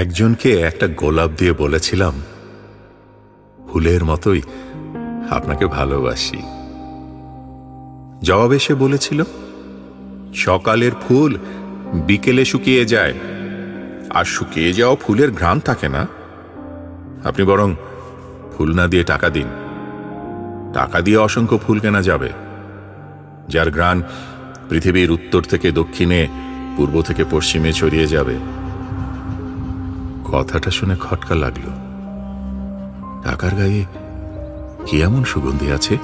একজনকে একটা গোলাপ দিয়ে বলেছিলাম, ফুলের মতোই আপনাকে ভালোবাসি। জবাবে সে বলেছিল, সকালের ফুল বিকেলে শুকিয়ে যায়, আর শুকিয়ে যাওয়া ফুলের ঘ্রাণ থাকে না। আপনি বরং ফুল না দিয়ে টাকা দিন, টাকা দিয়ে অসংখ্য ফুল কেনা যাবে, যার ঘ্রাণ পৃথিবীর উত্তর থেকে দক্ষিণে, পূর্ব থেকে পশ্চিমে ছড়িয়ে যাবে। কথাটা শুনে খটকা লাগলো। টাকার গায়ে কি এমন সুগন্ধি আছে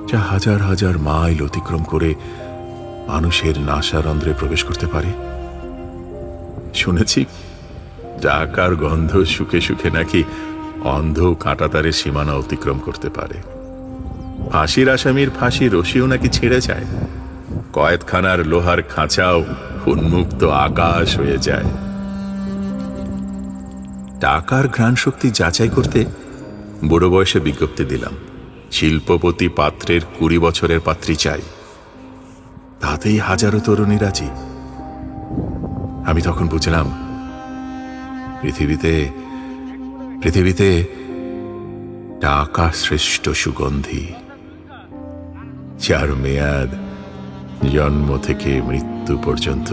যা হাজার হাজার মাইল অতিক্রম করে মানুষের নাসারন্ধ্রে প্রবেশ করতে পারে? শুনেছি টাকার গন্ধ শুকে শুকে নাকি অন্ধ কাঁটাতারের সীমানা অতিক্রম করতে পারে। ফাঁসির আসামির ফাঁসি রশিও নাকি ছেড়ে যায়, কয়েদখানার লোহার খাঁচাও উন্মুক্ত আকাশ হয়ে যায়। টাকার ঘ্রাণ শক্তি যাচাই করতে বুড়ো বয়সে বিজ্ঞপ্তি দিলাম, শিল্পপতি পাত্রের 20 বছরের পাত্রী চাই। তাতেই হাজারো তরুণী রাজি। আমি তখন বুঝলাম, পৃথিবীতে টাকা শ্রেষ্ঠ সুগন্ধি, যার মেয়াদ জন্ম থেকে মৃত্যু পর্যন্ত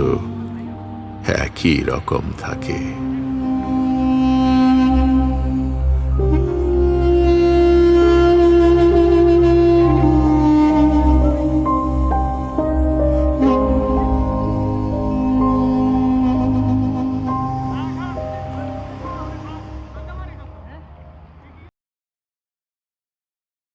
একই রকম থাকে।